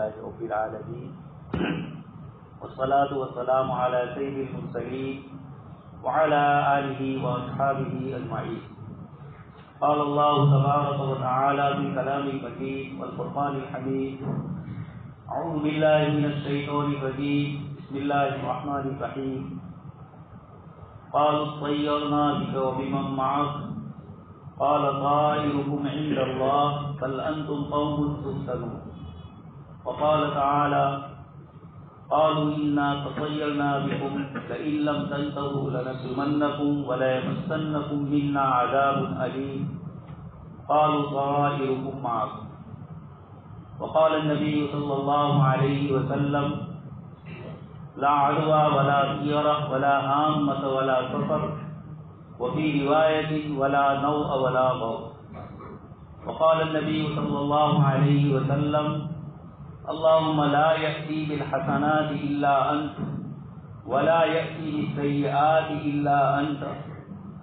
لله رب العالمين والصلاة والسلام على سيد المرسلين وعلى آله وأصحابه أجمعين. قال الله تبارك وتعالى في كلام المجيد والفرقان الحميد: أعوذ بالله من الشيطان الرجيم، بسم الله الرحمن الرحيم. قالوا اطيرنا بك وبمن معك قال طائركم عند الله بل أنتم قوم تفتنون. وقال تعالى: قالوا إنا تطيرنا بكم لئن لم تنتهوا لنرجمنكم وليمسنكم منا عذاب أليم. قالوا طائركم معكم. وقال النبي صلى الله عليه وسلم: لا عدوى ولا طيرة ولا هامة ولا سفر، وفي رواية ولا نوء ولا ضوء. وقال النبي صلى الله عليه وسلم: اللهم لا يأتي بالحسنات إلا أنت ولا يأتي بالسيئات إلا أنت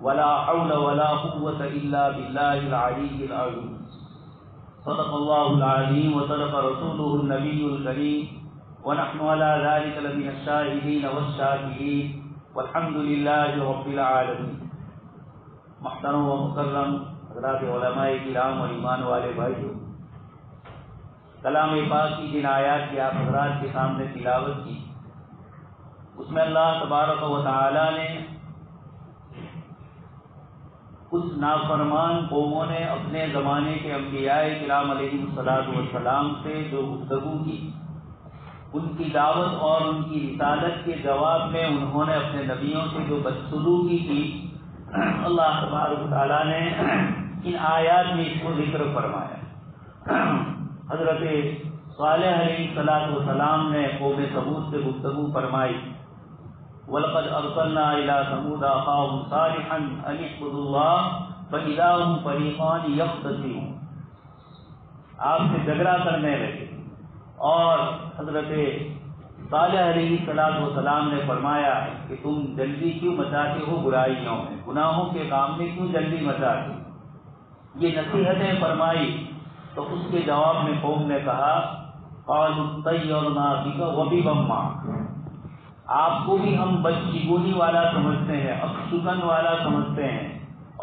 ولا حول ولا قوة إلا بالله العلي العظيم. صدق الله العظيم وصدق رسوله النبي الكريم ونحن على ذلك لمن الشاهدين والشاكرين والحمد لله رب العالمين. محترم و مکرم حضرات علماء کرام اور ایمان والے بھائیوں، کلام پاک کی جن آیات کی آپ حضرات کے سامنے تلاوت کی، اس میں اللہ تبارک و تعالی نے کچھ نافرمان قوموں نے اپنے زمانے کے انبیاء کرام علیہ السلام سے جو گفتگو کی، ان کی دعوت اور ان کی رسالت کے جواب میں انہوں نے اپنے نبیوں سے جو بدسلوکی کی، اللہ تبارک و تعالیٰ نے ان آیات میں اس کو ذکر فرمایا. حضرت صالح علیہ السلام نے قوم ثمود سے گفتگو فرمائی: وَلَقَدْ أَرْسَلْنَا إِلَىٰ ثَمُودَ أَخَاهُمْ صَالِحًا أَنِ اعْبُدُوا اللَّهَ فَإِذَا هُمْ فَرِيقَانِ يَخْتَصِمُونَ. آپ سے جھگڑا کرنے لگے، اور حضرت صالح علیہ السلام نے فرمایا کہ تم جلدی کیوں مچاتے ہو برائیوں میں، گناہوں کے کام میں کیوں جلدی مچاتے ہو؟ یہ نصیحتیں فرمائی تو اس کے جواب میں قوم نے کہا: قالوا اطیرنا بک وبمن معک. آپ کو بھی ہم بدشگونی والا سمجھتے ہیں، اپشگن والا سمجھتے ہیں،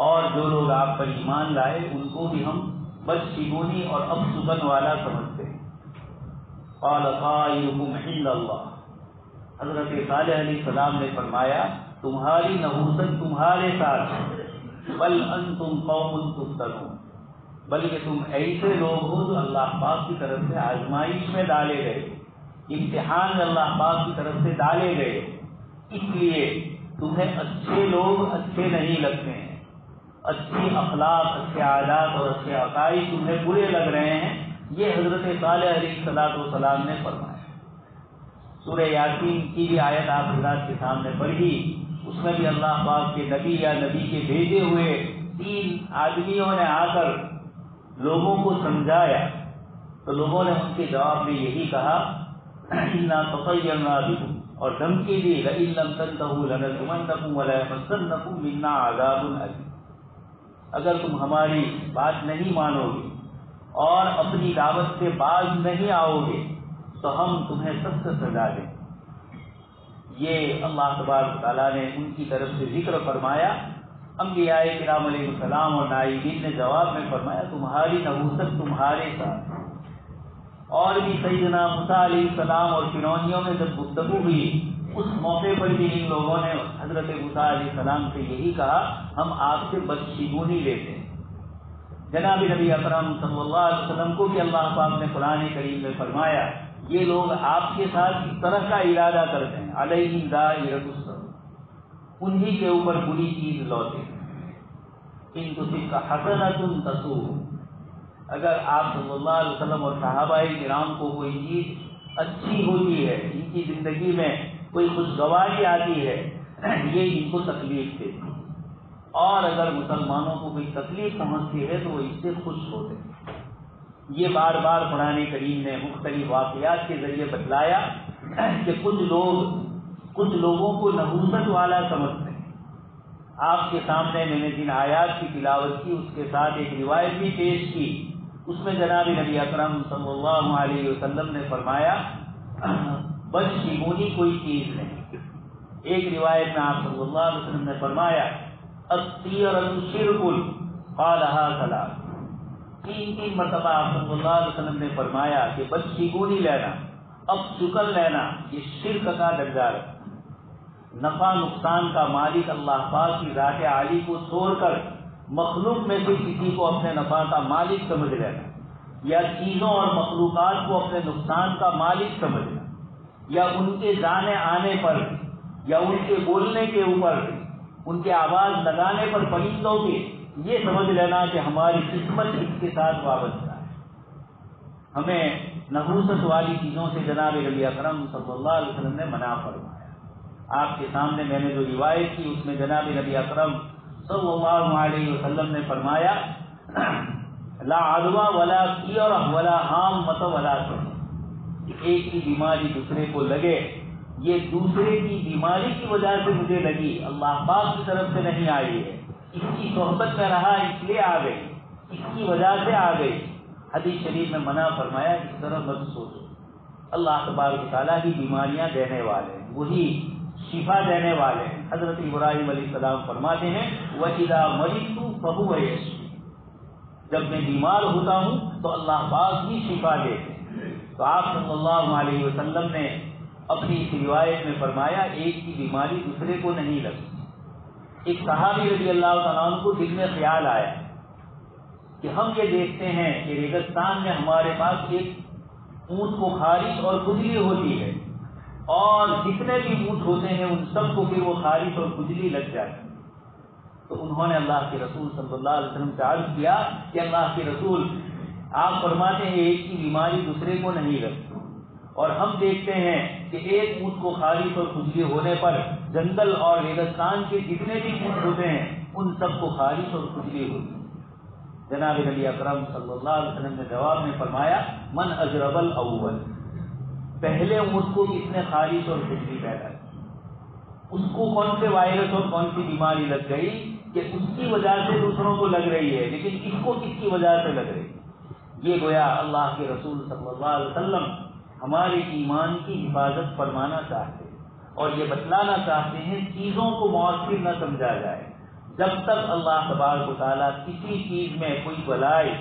اور جو لوگ آپ پر ایمان لائے ان کو بھی ہم بدشگونی اور اپشگن والا سمجھتے ہیں. قال طائرکم عند اللہ. حضرت صالح علیہ السلام نے فرمایا: تمہاری نحوست تمہارے ساتھ ہے، بل انتم قوم تفتنون. بلکہ تم ایسے لوگ ہو جو اللہ پاک کی طرف سے آزمائش میں ڈالے گئے، امتحان میں اللہ پاک کی طرف سے ڈالے گئے. اس لیے تمہیں اچھے لوگ اچھے نہیں لگتے ہیں، اچھی اخلاق، اچھے عادات اور اچھے عقائد تمہیں برے لگ رہے ہیں. یہ حضرت صالح علیہ السلام نے فرمایا. سورہ یاسین کی بھی آیت آپ حضرات کے سامنے پڑھی، اس میں بھی اللہ پاک کے نبی یا نبی کے بھیجے ہوئے 3 آدمیوں نے آ کر لوگوں کو سمجھایا، تو لوگوں نے ان کے جواب میں یہی کہا: انا تطیرنا بکم، اور دھمکی دی: لئن لم تنتهوا لنرجمنکم وليمسنکم منا عذاب الیم. اگر تم ہماری بات نہیں مانو گے اور اپنی دعوت سے باز نہیں آؤ گے تو ہم تمہیں سخت سزا دیں. یہ اللہ تبارک و تعالیٰ نے ان کی طرف سے ذکر فرمایا. انبیاء کرام علیہ السلام اور نائبین نے جواب میں فرمایا: تمہاری نحوست تمہارے ساتھ. اور بھی سیدنا موسیٰ علیہ السلام اور فرعونیوں میں جب گفتگو ہوئی، اس موقع پر بھی ان لوگوں نے حضرت موسیٰ علیہ السلام سے یہی کہا: ہم آپ سے بدشگونی لیتے ہیں. جناب نبی اکرم صلی اللہ علیہ وسلم کو بھی اللہ پاک نے قرآن کریم میں فرمایا: یہ لوگ آپ کے ساتھ اس طرح کا ارادہ کرتے ہیں، علیہم دائرۃ السوء، انہی کے اوپر بری چیز لوٹے. ان تصبک حسنۃ تسؤہم. اگر آپ صلی اللہ علیہ وسلم اور صحابہ کرام کو کوئی چیز اچھی ہوتی ہے، ان کی زندگی میں کوئی خوشگواری آتی ہے، یہ ان کو تکلیف دیتی. اور اگر مسلمانوں کو کوئی تکلیف پہنچتی ہے تو وہ اس سے خوش ہوتے ہیں. یہ بار بار قرآن کریم نے مختلف واقعات کے ذریعے بتلایا کہ کچھ لوگوں کو نحوست والا سمجھتے ہیں. آپ کے سامنے میں نے جن آیات کی تلاوت کی اس کے ساتھ ایک روایت بھی پیش کی. اس میں جناب نبی اکرم صلی اللہ علیہ وسلم نے فرمایا بدشگونی کوئی چیز نہیں۔ ایک روایت میں آپ صلی اللہ علیہ وسلم نے فرمایا الطیرۃ شرک قالھا ثلاث، تین مرتبہ آپ صلی اللہ علیہ وسلم نے فرمایا کہ بدشگونی لینا، اب چکن لینا، یہ شرک کا درجہ ہے۔ نفع نقصان کا مالک اللہ پاک کی ذات عالی کو چھوڑ کر مخلوق میں سے کسی کو اپنے نفع کا مالک سمجھ لینا، یا چیزوں اور مخلوقات کو اپنے نقصان کا مالک سمجھنا، یا ان کے جانے آنے پر، یا ان کے بولنے کے اوپر، ان کے آواز لگانے پر پرندوں کے، یہ سمجھ لینا کہ ہماری قسمت اس کے ساتھ وابستہ ہے۔ ہمیں نحوست والی چیزوں سے جناب نبی اکرم صلی اللہ علیہ وسلم نے منع فرمایا۔ آپ کے سامنے میں نے جو روایت کی اس میں جناب نبی اکرم صلی اللہ علیہ وسلم نے فرمایا لا عدوى ولا طیرۃ ولا حامۃ ولا سفر، ایک کی بیماری دوسرے کو لگے، یہ دوسرے کی بیماری کی وجہ سے مجھے لگی، اللہ پاک کی طرف سے نہیں آئی ہے، اس کی صحبت میں رہا اس لیے آ گئی، اس کی وجہ سے آ گئی۔ حدیث شریف میں منع فرمایا اس طرح مت سوچو۔ اللہ تبارک و تعالیٰ کی بیماریاں دینے والے، وہی شفا دینے والے۔ حضرت ابراہیم علیہ السلام فرماتے ہیں وَإِذَا مَرِضْتُ فَهُوَ يَشْفِينِ، جب میں بیمار ہوتا ہوں تو اللہ پاک ہی شفا دیتے ہیں۔ تو آپ صلی اللہ علیہ وسلم نے اپنی اس روایت میں فرمایا ایک کی بیماری دوسرے کو نہیں لگتی۔ ایک صحابی رضی اللہ تعالیٰ عنہ کو دل میں خیال آیا کہ ہم یہ دیکھتے ہیں کہ ریگستان میں ہمارے پاس ایک اونٹ کو خارش اور کھجلی ہوتی ہے، اور جتنے بھی اونٹ ہوتے ہیں ان سب کو پھر وہ خارش اور کھجلی لگ جاتی ہے۔ تو انہوں نے اللہ کے رسول صلی اللہ علیہ وسلم سے عرض کیا کہ اللہ کے رسول، آپ فرماتے ہیں ایک کی بیماری دوسرے کو نہیں لگتی، اور ہم دیکھتے ہیں کہ ایک اونٹ کو خارش اور کھجلی ہونے پر جنگل اور ریگستان کے جتنے بھی اونٹ ہوتے ہیں ان سب کو خارش اور کھجلی ہوتی ہے۔ جناب نبی اکرم صلی اللہ علیہ وسلم نے جواب میں فرمایا من اجرب الاول، پہلے اونٹ کو کس نے خارش اور کھجلی پیدا کی، اس کو کون سے وائرس اور کون سی بیماری لگ گئی کہ اس کی وجہ سے دوسروں کو لگ رہی ہے، لیکن اس کو کس کی وجہ سے لگ رہی ہے۔ یہ گویا اللہ کے رسول صلی اللہ علیہ وسلم ہمارے ایمان کی حفاظت فرمانا چاہتے ہیں، اور یہ بتلانا چاہتے ہیں چیزوں کو مؤثر نہ سمجھا جائے۔ جب تک اللہ تبارک و تعالیٰ کسی چیز میں کوئی بلائی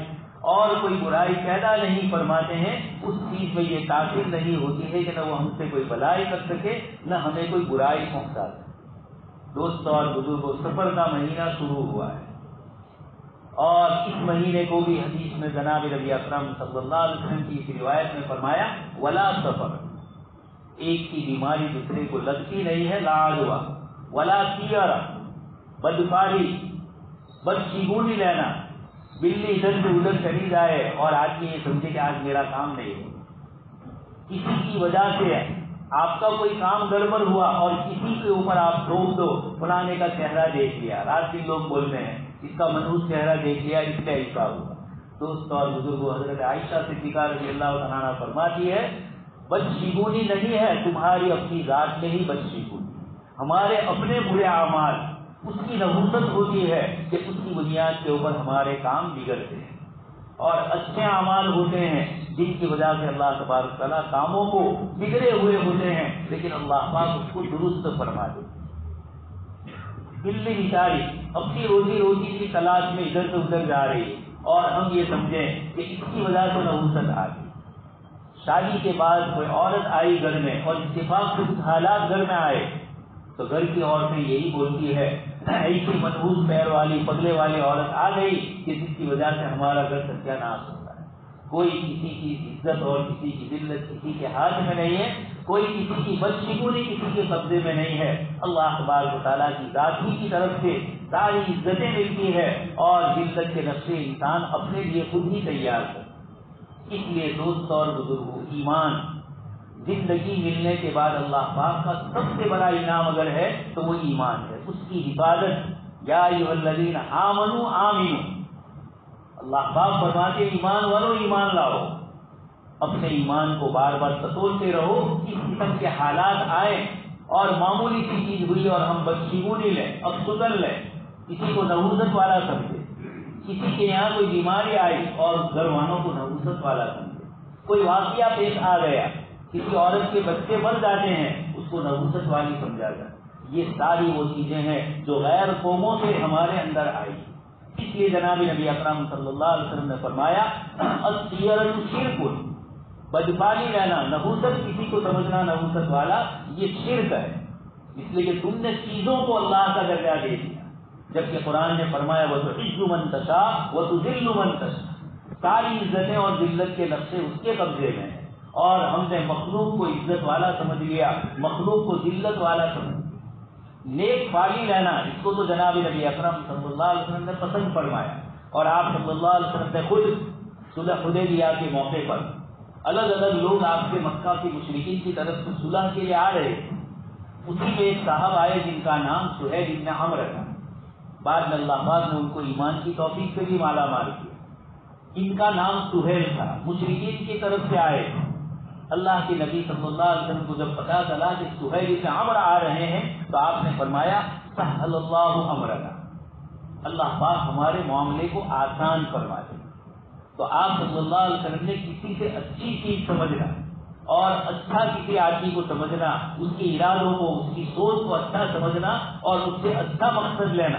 اور کوئی برائی پیدا نہیں فرماتے ہیں، اس چیز میں یہ تاثیر نہیں ہوتی ہے کہ نہ وہ ہم سے کوئی بلائی کر سکے نہ ہمیں کوئی برائی پہنچا سکے۔ دوستوں اور بزرگوں، سفر کا مہینہ شروع ہوا ہے، اور اس مہینے کو بھی حدیث میں جناب نبی اکرم صلی اللہ علیہ وسلم کی اس روایت میں فرمایا ولا سفر، ایک کی بیماری دوسرے کو لگتی نہیں ہے، لا عدوى ولا طیرۃ، بدکاری، بدشگونی لینا، بلی ادھر سے ادھر چلی جائے اور آدمی یہ سمجھے کہ آج میرا کام نہیں ہو، کسی کی وجہ سے آپ کا کوئی کام گڑبڑ ہوا اور کسی کے اوپر آپ ٹھوک دو، فلانے کا چہرہ دیکھ لیا، رات دن لوگ بولتے ہیں اس کا منحوس چہرہ دیکھ لیا، اس کا ایسا ہوا۔ دوستوں اور بزرگوں، حضرت عائشہ صدیقہ رضی اللہ عنہا فرماتی ہے بدشگونی نہیں ہے تمہاری اپنی ذات میں ہی بدشگونی، ہمارے اپنے برے اعمال، اس کی نحوست ہوتی ہے کہ اس کی بنیاد کے اوپر ہمارے کام بگڑتے ہیں، اور اچھے اعمال ہوتے ہیں جن کی وجہ سے اللہ تبارک تعالیٰ کاموں کو بگڑے ہوئے ہوتے ہیں لیکن اللہ پاک اس کو درست فرما دیتے ہیں۔ بلی بیچاری اپنی روزی روٹی کی تلاش میں ادھر سے ادھر جا رہی ہے اور ہم یہ سمجھیں کہ اس کی وجہ سے نحوست آ گئی۔ شادی کے بعد کوئی عورت آئی گھر میں اور اتفاق سے کچھ حالات گھر میں آئے تو گھر کی عورتیں یہی بولتی ہے ایسی منحوس پیر والی پگلے والی عورت آ گئی کہ جس کی وجہ سے ہمارا گھر ستیہ ناش ہوتا ہے۔ کوئی کسی کی عزت اور کسی کی ذلت کسی کے ہاتھ میں نہیں ہے، کوئی کسی کی بدشگونی کسی کے قبضے میں نہیں ہے، اللہ تبارک و تعالیٰ کی ذات ہی کی طرف سے ساری عزتیں ملتی ہے، اور ذلت کے نقشے انسان اپنے لیے خود ہی تیار کرتا ہے۔ اس لیے دوستوں اور بزرگوں، ایمان زندگی ملنے کے بعد اللہ پاک کا سب سے بڑا انعام اگر ہے تو وہ ایمان ہے، اس کی حفاظت۔ یا ایھا الذین آمنوا آمنوا، اللہ پاک فرماتے ایمان والو ایمان لاؤ، اپنے ایمان کو بار بار ٹٹولتے رہو۔ اس قسم کے حالات آئے اور معمولی سی چیز ہوئی اور ہم بدشگونی لیں، اب سکن لیں، کسی کو نحوست والا سمجھے، کسی کے یہاں کوئی بیماری آئی اور گھر والوں کو نحوست والا سمجھے، کوئی واقعہ پیش آ گیا، کسی عورت کے بچے مر جاتے ہیں، اس کو نحوست والی سمجھا جاتا ہے۔ یہ ساری وہ چیزیں ہیں جو غیر قوموں سے ہمارے اندر آئی۔ اس لیے جناب نبی اکرم صلی اللہ علیہ وسلم نے فرمایا الطیرۃ شرک، بدفالی رہنا، نحوست کسی کو سمجھنا نحوست والا، یہ شرک ہے، اس لیے کہ تم نے چیزوں کو اللہ کا درجہ دے دیا، جبکہ قرآن نے فرمایا وَتُعِزُّ مَن تَشَاءُ وَتُذِلُّ مَن تَشَاءُ، ساری عزتیں اور ذلت کے نقشے اس کے قبضے میں ہیں، اور ہم نے مخلوق کو عزت والا سمجھ لیا، مخلوق کو ذلت والا سمجھ لیا۔ نیک فالی رہنا، اس کو تو جناب نبی اکرم صلی اللہ علیہ وسلم نے پسند فرمایا، اور آپ صلی اللہ علیہ وسلم نے خود صلح حدیبیہ کے موقع پر الگ الگ لوگ آپ کے مکہ کے مشرکین کی طرف سے صلح کے لیے آ رہے تھے، اسی میں ایک صاحب آئے جن کا نام سہیل ابن عمرو تھا، بعد میں اللہ پاک نے ان کو ایمان کی توفیق سے بھی مالا مال کیا۔ ان کا نام سہیل تھا، مشرکین کی طرف سے آئے تھے۔ اللہ کے نبی صلی اللہ علیہ وسلم کو جب پتا چلا کہ سہیل ابن عمرو آ رہے ہیں تو آپ نے فرمایا سہل اللہ امرنا، اللہ پاک ہمارے معاملے کو آسان فرما دے۔ تو آپ صلی اللہ علیہ وسلم نے کسی سے اچھی چیز سمجھنا اور اچھا کسی آدمی کو سمجھنا، اس کے ارادوں کو، اس کی سوچ کو اچھا سمجھنا اور اس سے اچھا مقصد لینا،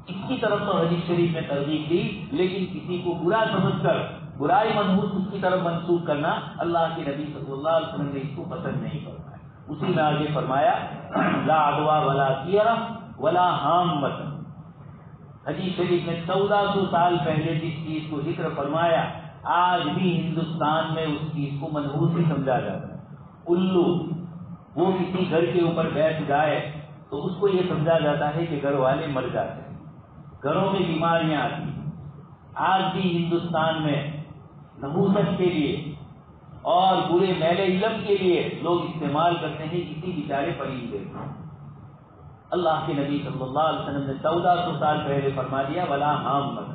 اس کی طرف تو حدیث شریف میں ترغیب دی، لیکن کسی کو برا سمجھ کر برائی منحوس اس کی طرف منسوخ کرنا اللہ کے نبی صلی اللہ علیہ وسلم نے اس کو پسند نہیں فرمایا۔ اسی میں آگے فرمایا لا عدوى ولا طیرہ ولا حامۃ، حدیث شریف میں 1400 سال پہلے جس چیز کو ذکر فرمایا آج بھی ہندوستان میں اس چیز کو منحوس ہی سمجھا جاتا ہے۔ الو وہ کسی گھر کے اوپر بیٹھ جائے تو اس کو یہ سمجھا جاتا ہے کہ گھر والے مر جاتے ہیں، گھروں میں بیماریاں آتی ہیں۔ آج بھی ہندوستان میں نحوست کے لیے اور برے میل علم کے لیے لوگ استعمال کرتے ہیں کسی بیچارے پرندے کو۔ اللہ کے نبی صلی اللہ علیہ وسلم نے 1400 سال پہلے فرما دیا ولا حامۃ،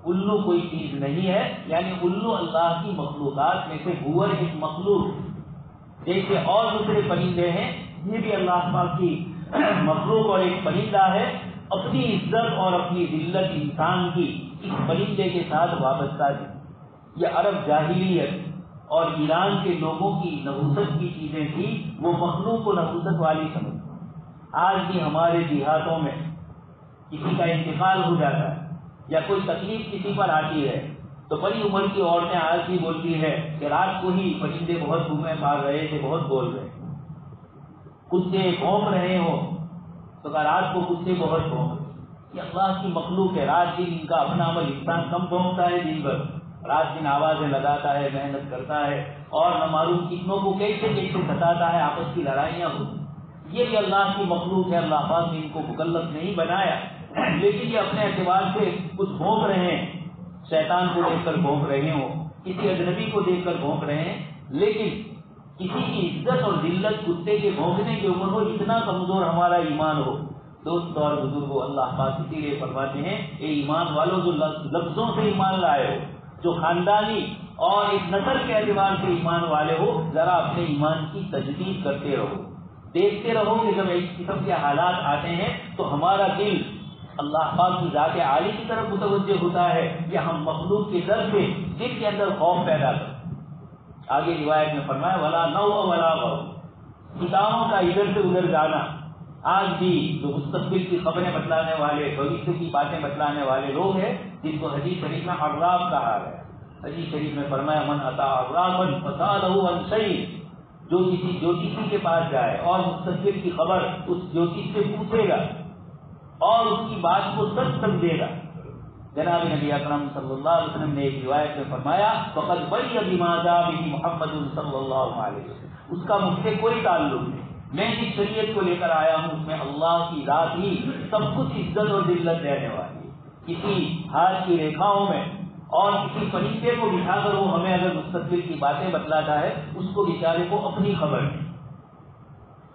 الو کوئی چیز نہیں ہے، یعنی الو اللہ کی مخلوقات میں سے ہوا ایک مخلوق، جیسے اور دوسرے پرندے ہیں یہ بھی اللہ پاک کی مخلوق اور ایک پرندہ ہے، اپنی عزت اور اپنی ذلت انسان کی اس پرندے کے ساتھ وابستہ ہے۔ یہ عرب جاہلیت اور ایران کے لوگوں کی نحوست کی چیزیں تھیں، وہ مخلوق کو نحوست والی سمجھتے۔ آج بھی ہمارے دیہاتوں میں کسی کا انتقال ہو جاتا ہے یا کوئی تکلیف کسی پر آتی ہے تو بڑی عمر کی عورتیں آج بھی بولتی ہے کہ رات کو ہی پرندے بہت بومیں مار رہے تھے، بہت بول رہے تھے، کتے بھونک رہے ہوں تو رات کو کتے بہت بھونک رہے۔ یہ اللہ کی مخلوق ہے، رات دن ان کا اپنا عمل، انسان کم بھونکتا ہے دن بھر، رات دن آوازیں لگاتا ہے، محنت کرتا ہے اور نہ معلوم کتنوں کو کیسے کیسے ستاتا ہے، آپس کی لڑائیاں ہوتی۔ یہ بھی اللہ کی مخلوق ہے، اللہ پاک نے ان کو مکلف نہیں بنایا، لیکن یہ اپنے اعتبار سے کچھ بھونک رہے ہیں، شیطان کو دیکھ کر بھونک رہے ہوں، کسی اجنبی کو دیکھ کر بھونک رہے ہیں، لیکن کسی کی عزت اور ذلت کتے کے بھونکنے کے اوپر ہو، اتنا کمزور ہمارا ایمان ہو۔ دوست اور بزرگوں، اللہ پاک اسی لیے فرماتے ہیں اے ایمان والوں جو لفظوں سے ایمان لائے ہو، جو خاندانی اور ایک نسل کے اعتبار سے ایمان والے ہو، ذرا اپنے ایمان کی تجدید کرتے رہو، دیکھتے رہو کہ جب اس قسم کے حالات آتے ہیں تو ہمارا دل اللہ پاک کی ذات عالی کی طرف متوجہ ہوتا ہے کہ ہم مخلوق کے در سے دل کے اندر خوف پیدا کریں۔ آگے روایت میں فرمایا ولا نوء ولا غو، ستاروں کا ادھر سے ادھر جانا۔ آج بھی جو مستقبل کی خبریں بتلانے والے، بھوشیہ کی باتیں بتلانے والے لوگ ہیں، جن کو حدیث شریف میں عراف کہا گیا، حدیث شریف میں فرمایا من اتی عرافا فسألہ عن شیء، جو کسی جوتشی کے پاس جائے اور مستقبل کی خبر اس جوتشی سے پوچھے گا اور اس کی بات کو سچ سمجھے گا، جناب نبی اکرم صلی اللہ علیہ وسلم نے ایک روایت میں فرمایا فقد بری بما جاء به محمد صلی اللہ علیہ وسلم، اس کا مجھ سے کوئی تعلق نہیں، میں جس شریعت کو لے کر آیا ہوں اس میں اللہ کی ذات ہی سب کچھ عزت اور ذلت دینے والی ہے۔ کسی ہاتھ کی ریکھاؤں میں اور کسی پرندے کو بٹھا کر وہ ہمیں اگر مستقبل کی باتیں بتلاتا ہے، اس کو بیچارے کو اپنی خبر نہیں۔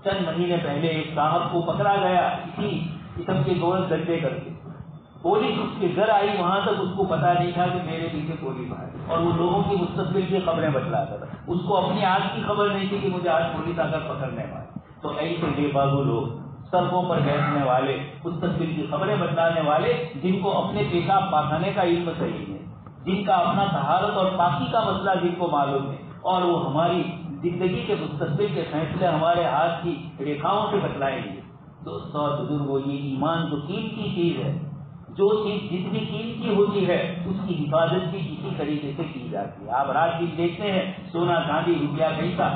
چند مہینے پہلے ایک صاحب کو پکڑا گیا کسی قسم کے گورنس گڈھے کر کے، پولیس اس کے گھر آئی، وہاں تک اس کو پتا نہیں تھا کہ میرے پیچھے پولیس آئی، اور وہ لوگوں کی مستقبل کی خبریں بتلاتا تھا، اس کو اپنی آج کی خبر نہیں تھی کہ مجھے آج پولیس آ کر پکڑنے والی۔ تو ایسے بے باغو لوگ سڑکوں پر بیٹھنے والے، مستقبل کی خبریں بتلانے والے، جن کو اپنے پیشاب پاخانے کا علم صحیح ہے، جن کا اپنا طہارت اور پاکی کا مسئلہ جن کو معلوم ہے، اور وہ ہماری زندگی کے مستقبل کے فیصلے ہمارے ہاتھ کی ریکھاؤں سے بتلائیں گے۔ دوستوں اور بزرگوں، یہ ایمان تو قیمتی چیز ہے، جو چیز جتنی قیمتی ہوتی ہے اس کی حفاظت بھی اسی طریقے سے کی جاتی ہے۔ آپ رات دن دیکھتے ہیں سونا چاندی روپیہ پیسہ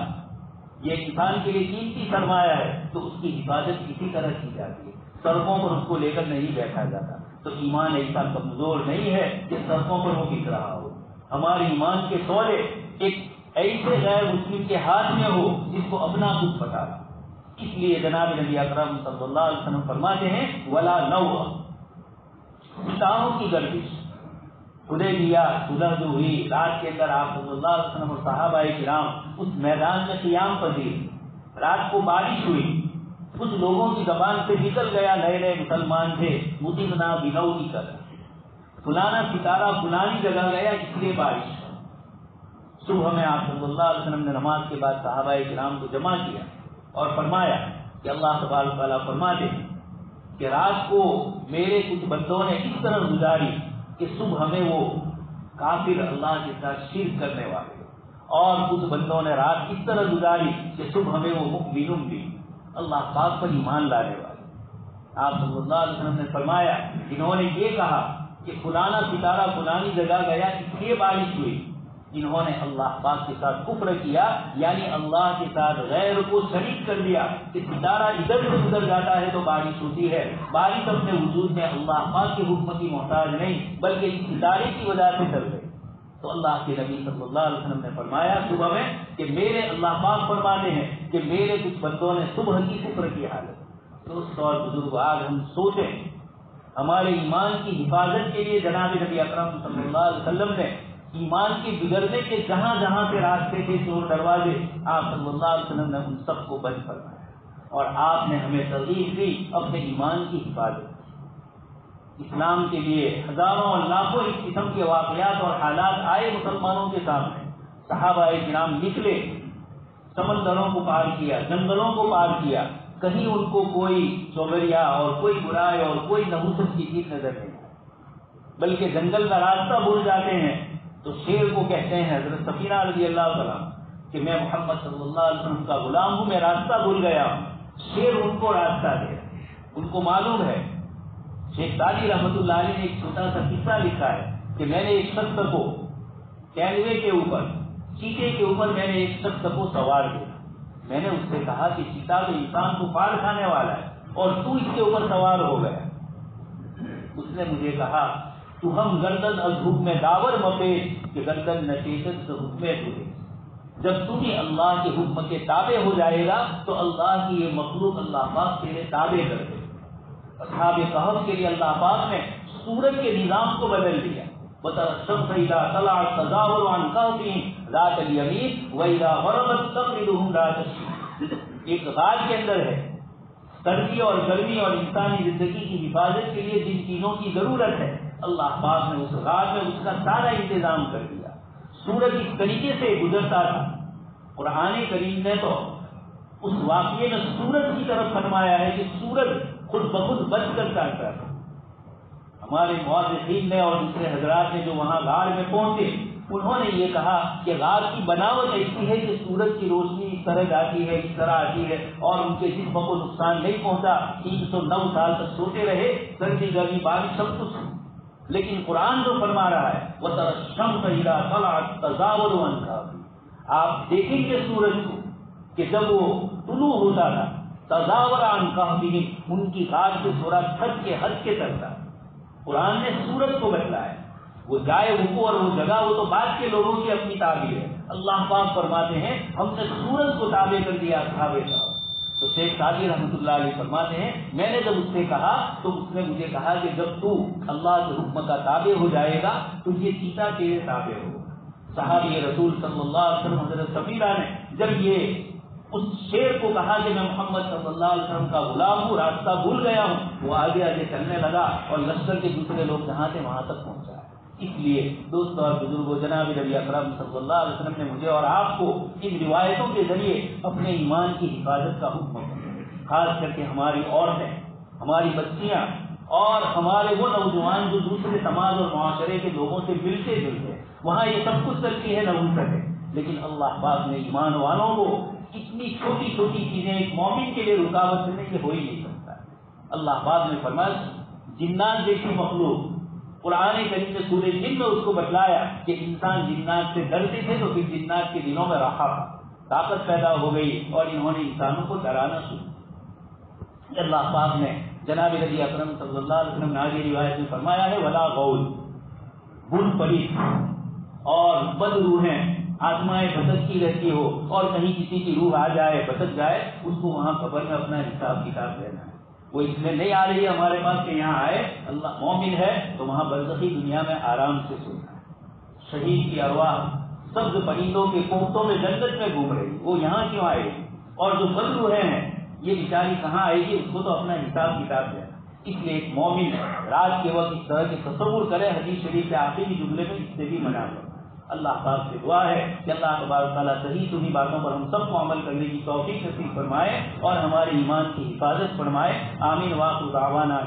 یہ انسان کے لیے قیمتی سرمایہ ہے، تو اس کی حفاظت اسی طرح کی جاتی ہے، سڑکوں پر اس کو لے کر نہیں بیٹھا جاتا۔ تو ایمان ایسا کمزور نہیں ہے کہ سڑکوں پر وہ بک رہا ہو، ہمارے ایمان کے سولے ایک ایسے غیر مسلم کے ہاتھ میں ہو جس کو اپنا خود پتا۔ اس لیے جناب نبی اکرم صلی اللہ علیہ وسلم فرماتے ہیں ولا نوء، ستاروں کی گردش۔ حدیبیہ صلح جو ہوئی، رات کے اندر آپ صلی اللہ علیہ وسلم اور صحابہ کرام اس میدان میں قیام پذیر، رات کو بارش ہوئی، کچھ لوگوں کی زبان سے نکل گیا، نئے نئے مسلمان تھے، مطیعنا بنوء کر، فلانا ستارہ فلانی جگہ گیا اس لیے بارش۔ صبح میں آپ صلی اللہ علیہ وسلم نے نماز کے بعد صحابہ کرام کو جمع کیا اور فرمایا کہ اللہ تبارک و تعالیٰ فرماتے ہیں کہ رات کو میرے کچھ بندوں نے اس طرح گزاری کہ صبح میں وہ کافر اللہ کے ساتھ شرک کرنے والے، اور کچھ بندوں نے رات اس طرح گزاری کہ صبح میں وہ مؤمنون بھی اللہ پاک پر ایمان لانے والے۔ آپ صلی اللہ علیہ وسلم نے فرمایا جنہوں نے یہ کہا کہ فلانا ستارہ فلانی جگہ گیا اس لیے بارش ہوئی، انہوں نے اللہ پاک کے ساتھ کفر کیا، یعنی اللہ کے ساتھ غیر کو شریک کر دیا کہ ستارہ ادھر سے ادھر جاتا ہے تو بارش ہوتی ہے، بارش اپنے وجود میں اللہ پاک کے حکم کی محتاج نہیں بلکہ اس ستارے کی وجہ سے چل گئی۔ تو اللہ کے نبی صلی اللہ علیہ وسلم نے فرمایا صبح میں کہ میرے اللہ پاک فرماتے ہیں کہ میرے کچھ بندوں نے صبح کی کفر کی حالت۔ دوستوں اور بزرگ، آج ہم سوچیں ہمارے ایمان کی حفاظت کے لیے جناب نبی اکرم صلی اللہ علیہ وسلم نے ایمان کے بگڑنے کے جہاں جہاں سے راستے تھے چور دروازے، آپ صلی اللہ علیہ وسلم نے ان سب کو بند فرمایا، اور آپ نے ہمیں ترغیب دی اپنے ایمان کی حفاظت۔ اسلام کے لیے ہزاروں اور لاکھوں اس قسم کے واقعات اور حالات آئے مسلمانوں کے سامنے، صحابہ کرام نکلے، سمندروں کو پار کیا، جنگلوں کو پار کیا، کہیں ان کو کوئی چوبریا اور کوئی برائی اور کوئی نحوست کی چیز نظر نہیں آئی، بلکہ جنگل کا راستہ بھول جاتے ہیں تو شیر کو کہتے ہیں حضرت سفینہ رضی اللہ تعالیٰ کہ میں محمد صلی اللہ علیہ وسلم کا غلام ہوں، میں راستہ بھول گیا ہوں، شیر ان کو راستہ دے، ان کو معلوم ہے۔ شیخ سعدی رحمۃ اللہ علیہ نے ایک چھوٹا سا قصہ لکھا ہے کہ میں نے ایک شخص کو کینوے کے اوپر، چیتے کے اوپر میں نے ایک شخص کو سوار کیا، میں نے اس سے کہا کہ چیتا تو انسان کو پار کھانے والا ہے اور تو اس کے اوپر سوار ہو گیا۔ اس نے مجھے کہا تو ہم گردن از حکم داور مپیش کہ گردن نشیست حکم دے، جب تم ہی اللہ کے حکم کے تابع ہو جائے گا تو اللہ کی یہ مخلوق اللہ پاک تیرے تابع کر دے۔ اصحاب کہف کے لیے اللہ پاک نے سورج کے نظام کو بدل دیا، وَتَرَى الشَّمْسَ إِذَا طَلَعَتْ تَزَاوَرُ عَنْ كَهْفِهِمْ ذَاتَ الْيَمِينِ وَإِذَا غَرَبَتْ تَقْرِضُهُمْ ذَاتَ الشِّمَالِ۔ ایک غار کے اندر ہے، سردی اور گرمی اور انسانی زندگی کی حفاظت کے لیے جن چیزوں کی ضرورت ہے اللہ پاک نے اس غار میں اس کا سارا انتظام کر دیا۔ سورج اس طریقے سے گزرتا تھا، قرآن کریم نے تو اس واقعے میں سورج کی طرف فرمایا ہے کہ سورج خود بخود بچ کر چلتا تھا۔ ہمارے مؤرخین نے اور دوسرے حضرات نے جو وہاں غار میں پہنچے انہوں نے یہ کہا کہ غار کی بناوٹ ایسی ہے کہ سورج کی روشنی اس طرح جاتی ہے، اس طرح آتی ہے، اور ان کے جسم کو نقصان نہیں پہنچا، 309 سال تک سوتے رہے، سردی گرمی بارش سب کچھ۔ لیکن قرآن جو فرما رہا ہے وَتَرَى الشَّمْسَ إِذَا طَلَعَتْ تَزَاوَرُ عَنْ كَهْفِهِمْ، آپ دیکھیں گے سورج کو کہ جب وہ طلوع ہوتا تھا تزاور عن كهفهم، ان کی غار سے تھوڑا چھت کے حد کے چلتا۔ قرآن نے سورج کو بتلایا، وہ جائے وہ اور وہ جگہ وہ تو بعد کے لوگوں کی اپنی تعبیر ہے، اللہ پاک فرماتے ہیں ہم نے سورج کو تابع کر دیا اصحاب کہف۔ تو شیخ سعدی رحمۃ اللہ علیہ فرماتے ہیں میں نے جب اس سے کہا تو اس نے مجھے کہا کہ جب تو اللہ کے حکم کا تابع ہو جائے گا تو یہ چیتا تیرے تابع ہوگا۔ صحابی رسول صلی اللہ علیہ وسلم حضرت سفینہ نے جب یہ اس شیر کو کہا کہ میں محمد صلی اللہ علیہ وسلم کا غلام ہوں، راستہ بھول گیا ہوں، وہ آگے آگے چلنے لگا اور لشکر کے دوسرے لوگ جہاں تھے وہاں تک پہنچا۔ اس لیے دوستوں اور بزرگوں، جناب نبی اکرم صلی اللہ علیہ وسلم نے مجھے اور آپ کو ان روایتوں کے ذریعے اپنے ایمان کی حفاظت کا حکم دیا۔ خاص کر کے ہماری عورتیں، ہماری بچیاں اور ہمارے وہ نوجوان جو دوسرے سماج اور معاشرے کے لوگوں سے ملتے جلتے ہیں، وہاں یہ سب کچھ چلتی ہے نحوست ہے، لیکن اللہ پاک نے ایمان والوں کو اتنی چھوٹی چھوٹی چیزیں ایک مومن کے لیے رکاوٹ سے یہ ہو ہی نہیں سکتا۔ اللہ پاک نے فرمایا جنات جیسی مخلوق، قرآن کریم نے سورہ جن میں اس کو بتلایا کہ انسان جنات سے ڈرتے تھے تو پھر جنات کے دلوں میں رہا طاقت پیدا ہو گئی اور انہوں نے انسانوں کو ڈرانا شروع۔ اللہ پاک نے جناب نبی اکرم صلی اللہ علیہ وسلم نے روایت میں فرمایا ہے ولا غول، بن پڑی اور بد روحیں آتمائیں بھٹکتی رہتی ہو اور کہیں کسی کی روح آ جائے بھٹک جائے، اس کو وہاں قبر میں اپنا حساب کتاب دینا ہے۔ وہ اس میں نہیں آ رہی ہے ہمارے پاس کہ یہاں آئے، اللہ مومن ہے تو وہاں برزخی دنیا میں آرام سے سونا ہے۔ شہید کی ارواح سبز پرندوں کے کوفتوں میں جنت میں گھوم رہی، وہ یہاں کیوں آئے گی؟ اور جو بد روحیں ہیں یہ بیچاری کہاں آئے گی؟ اس کو تو اپنا حساب کتاب دینا۔ اس لیے ایک مومن رات کے وقت اس طرح کے تصور کرے، حدیث شریف کے آخری جملے میں اس سے بھی منع کرے۔ اللہ پاک سے دعا ہے کہ اللہ تبارک و تعالیٰ صحیح سنی باتوں پر ہم سب کو عمل کرنے کی توفیق نصیب فرمائے اور ہمارے ایمان کی حفاظت فرمائے۔ آمین۔ واخر دعوانا